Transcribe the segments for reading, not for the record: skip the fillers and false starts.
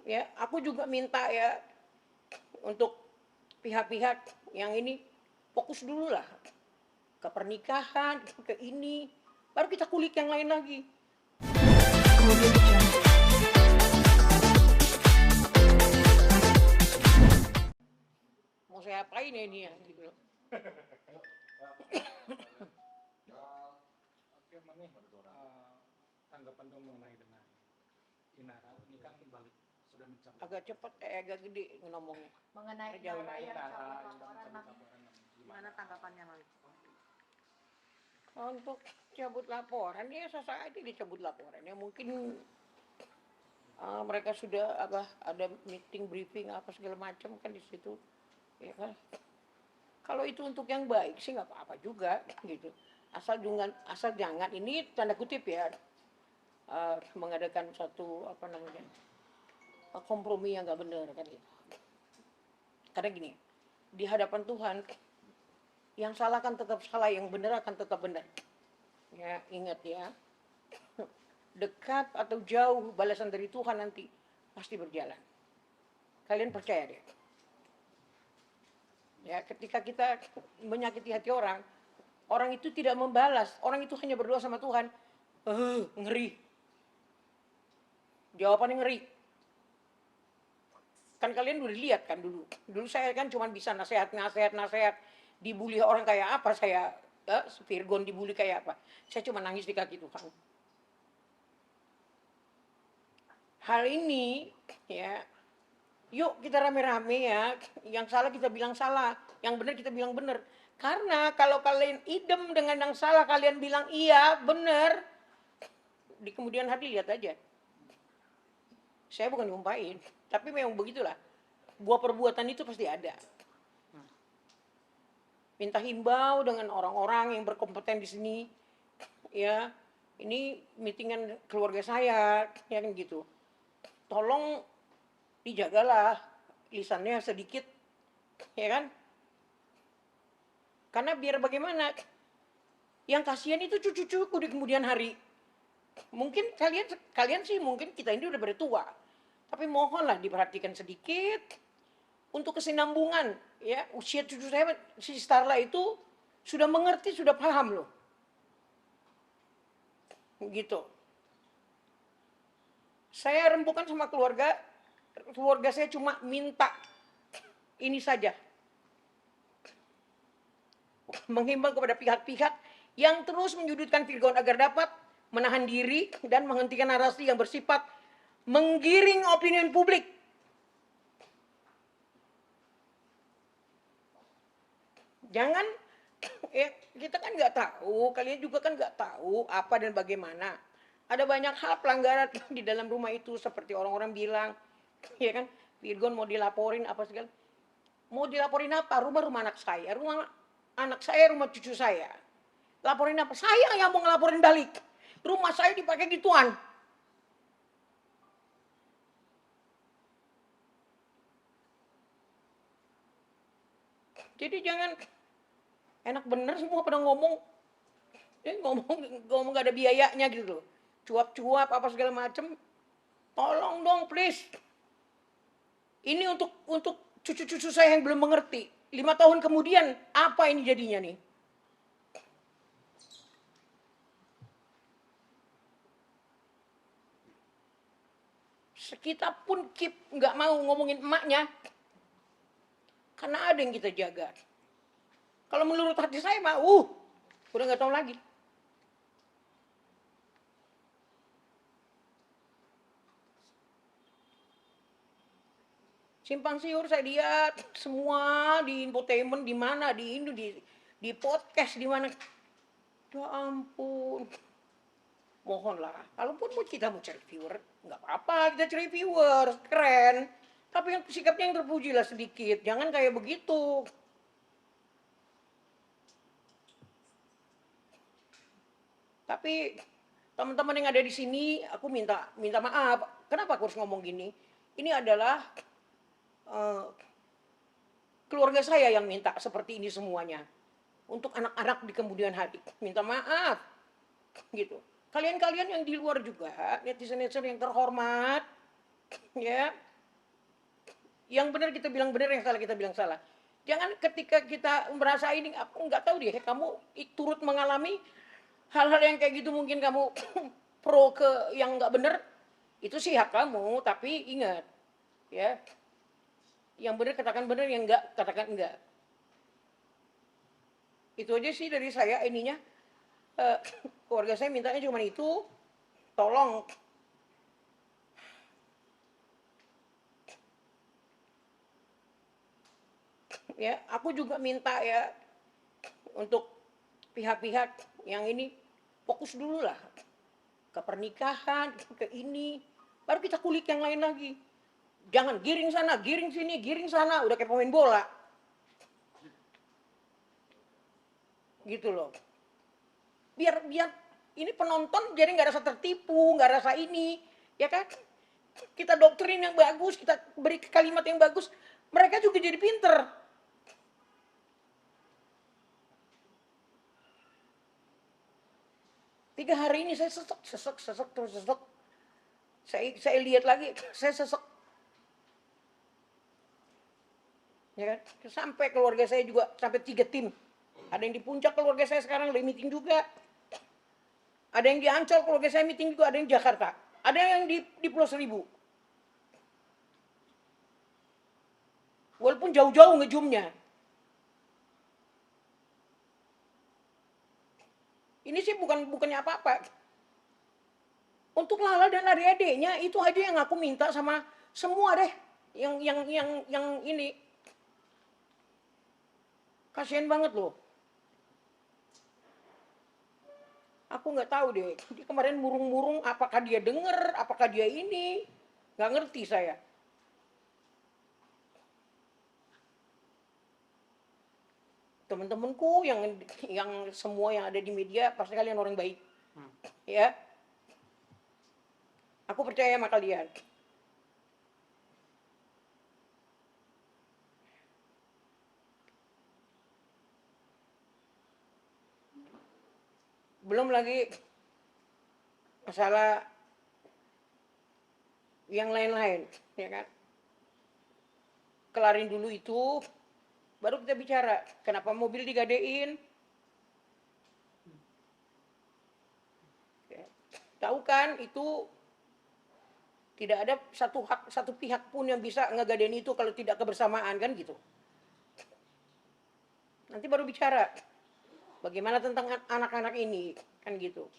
ya aku juga minta ya untuk pihak-pihak yang ini fokus dulu lah ke pernikahan, ke ini, baru kita kulik yang lain lagi. Mau saya apain ya ini ya gitu loh. Oke, mana tanggapan dong mengenai dengan Inara ini kan balik sudah mencapai Agak cepat, agak gede ngomongnya. Mengenai Jauh. Inara yang Inara cabut yang laporan, mencabut Mami. laporan Gimana tanggapannya, Mami? Untuk cabut laporan ya sasa aja dicabut laporan ya mungkin mereka sudah apa ada meeting briefing apa segala macam kan di situ ya kan. Kalau itu untuk yang baik sih nggak apa-apa juga gitu. Asal jangan ini tanda kutip ya mengadakan satu apa namanya kompromi yang nggak benar kan gitu. Karena gini di hadapan Tuhan yang salah kan tetap salah, yang benar akan tetap benar. Ya ingat ya, dekat atau jauh balasan dari Tuhan nanti pasti berjalan. Kalian percaya deh. Ya ketika kita menyakiti hati orang, orang itu tidak membalas, orang itu hanya berdoa sama Tuhan. Ngeri. Jawabannya ngeri. Kan kalian udah lihat kan dulu. Dulu saya kan cuma bisa nasihat, dibully orang kayak apa saya, Virgon dibully kayak apa. Saya cuma nangis di kaki Tuhan. Hal ini ya, yuk kita rame-rame ya. Yang salah kita bilang salah, yang benar kita bilang benar. Karena kalau kalian idem dengan yang salah, kalian bilang iya, benar. Di kemudian hari lihat aja. Saya bukan nyumpahin, tapi memang begitulah. Buah perbuatan itu pasti ada. Minta himbau dengan orang-orang yang berkompeten di sini. Ya, ini meetingan keluarga saya, ya kan gitu. Tolong dijagalah lisannya sedikit, ya kan? Karena biar bagaimana, yang kasihan itu cucu-cucuku di kemudian hari. Mungkin kalian sih mungkin kita ini udah bertua, tapi mohonlah diperhatikan sedikit untuk kesinambungan. Ya, usia cucu saya si Starla itu sudah mengerti, sudah paham loh, gitu. Saya rembukan sama keluarga saya cuma minta ini saja, menghimbau kepada pihak-pihak yang terus menyudutkan Virgon agar dapat menahan diri dan menghentikan narasi yang bersifat menggiring opini publik. Jangan ya, kita kan nggak tahu, kalian juga kan nggak tahu apa dan bagaimana. Ada banyak hal pelanggaran di dalam rumah itu seperti orang-orang bilang, ya kan, Virgon mau dilaporin apa segala. Mau dilaporin apa? Rumah anak saya, rumah cucu saya. Laporin apa? Saya yang mau ngelaporin balik. Rumah saya dipakai gituan. Jadi jangan enak bener semua pada ngomong. Ngomong gak ada biayanya gitu loh. Cuap-cuap apa segala macem. Tolong dong please. Ini untuk cucu-cucu saya yang belum mengerti. 5 tahun kemudian apa ini jadinya nih? Kita pun nggak mau ngomongin emaknya, karena ada yang kita jaga. Kalau menurut hati saya mah, udah nggak tahu lagi. Simpang siur saya lihat semua di infotainment di mana di podcast di mana. Ya ampun. Mohonlah, kalaupun kita mau cari viewer, nggak apa-apa kita cari viewer, keren. Tapi yang sikapnya yang terpuji lah sedikit, jangan kayak begitu. Tapi teman-teman yang ada di sini, aku minta maaf. Kenapa aku harus ngomong gini? Ini adalah keluarga saya yang minta seperti ini semuanya. Untuk anak-anak di kemudian hari, minta maaf, gitu. Kalian-kalian yang di luar juga, netizen-netizen yang terhormat, ya, Yang benar kita bilang benar, yang salah kita bilang salah. Jangan ketika kita merasa ini, aku nggak tahu deh, kamu turut mengalami hal-hal yang kayak gitu, mungkin kamu pro ke yang nggak benar, itu sih hak kamu, tapi ingat, ya, yang benar katakan benar, yang enggak katakan enggak. Itu aja sih dari saya ininya. Eh, Keluarga saya mintanya cuma itu, tolong ya, aku juga minta ya untuk pihak-pihak yang ini fokus dulu lah ke pernikahan, ke ini, baru kita kulik yang lain lagi. Jangan giring sana, giring sini, giring sana, udah kayak pemain bola. Gitu loh. Biar biar ini penonton jadi nggak rasa tertipu, nggak rasa ini, ya kan? Kita doktrin yang bagus, kita beri kalimat yang bagus, mereka juga jadi pinter. Tiga hari ini saya sesek terus sesek. Saya lihat lagi, saya sesek. Ya kan? Sampai keluarga saya juga sampai 3 tim. Ada yang di puncak keluarga saya sekarang lagi meeting juga. Ada yang di Ancol keluarga saya meeting juga, ada yang di Jakarta. Ada yang di Pulau Seribu. Walaupun jauh-jauh ngejumnya. Ini sih bukannya apa-apa. Untuk Lala dan adik-adiknya itu aja yang aku minta sama semua deh. Yang ini. Kasihan banget loh. Aku nggak tahu deh. Dia kemarin murung-murung, apakah dia denger, apakah dia ini, nggak ngerti saya. Teman-temanku yang semua yang ada di media pasti kalian orang baik, ya. Aku percaya sama kalian. Belum lagi masalah yang lain-lain, ya kan? Kelarin dulu itu, baru kita bicara. Kenapa mobil digadein? Ya. Tahu kan itu tidak ada satu pihak pun yang bisa ngegadein itu kalau tidak kebersamaan kan gitu. Nanti baru bicara. Bagaimana tentang anak-anak ini kan gitu.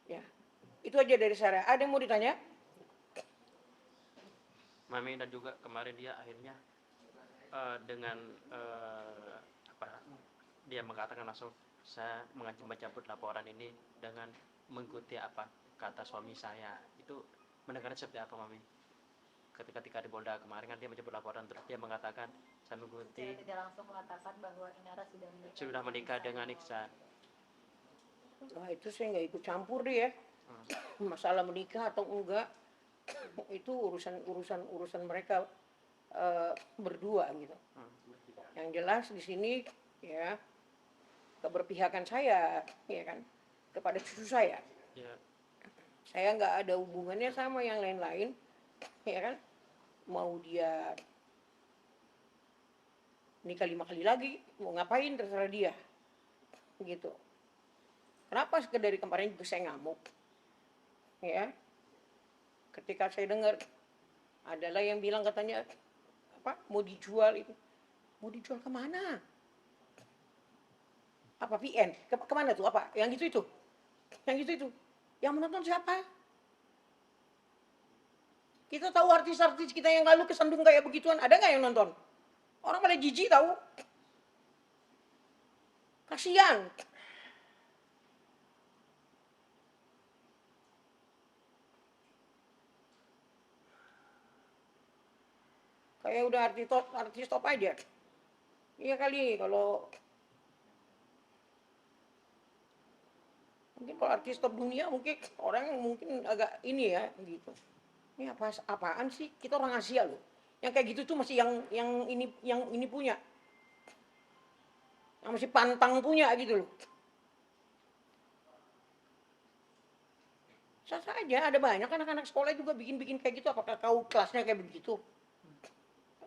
Ya. Itu aja dari saya. Ada yang mau ditanya? Mami dan juga kemarin dia akhirnya dengan apa dia mengatakan langsung saya mengajukan mencabut laporan ini dengan mengikuti apa kata suami saya. Itu mendengarnya seperti apa Mami? Ketika di Polda kemarin kan dia mencabut laporan terus dia mengatakan saya mengikuti. Saya tidak langsung mengatakan bahwa Inara sudah menikah dengan Iksan. Wah itu saya nggak ikut campur deh ya. Masalah menikah atau enggak itu urusan mereka berdua gitu. Yang jelas di sini ya keberpihakan saya ya kan kepada cucu saya. Ya. Saya nggak ada hubungannya sama yang lain-lain ya kan. Mau dia nikah 5 kali lagi, mau ngapain terserah dia. Gitu. Kenapa dari kemarin juga saya ngamuk? Ya. Ketika saya dengar adalah yang bilang katanya apa mau dijual itu. Mau dijual kemana? Apa VN? Kemana tuh? Apa? Yang itu? Yang itu? Yang menonton siapa? Kita tahu artis-artis kita yang lalu kesandung kayak begituan, ada nggak yang nonton? Orang pada jijik tahu. Kasihan. Kayak udah artis top aja. Iya kali kalau mungkin kalau artis top dunia mungkin orang mungkin agak ini ya gitu. Ini apaan sih? Kita orang Asia loh. Yang kayak gitu tuh masih yang ini punya. Yang masih pantang punya gitu loh. Sah saja, ada banyak anak-anak sekolah juga bikin-bikin kayak gitu. Apakah kau kelasnya kayak begitu?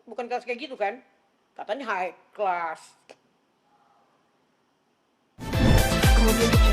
Bukan kelas kayak gitu kan? Katanya high class. Kemudian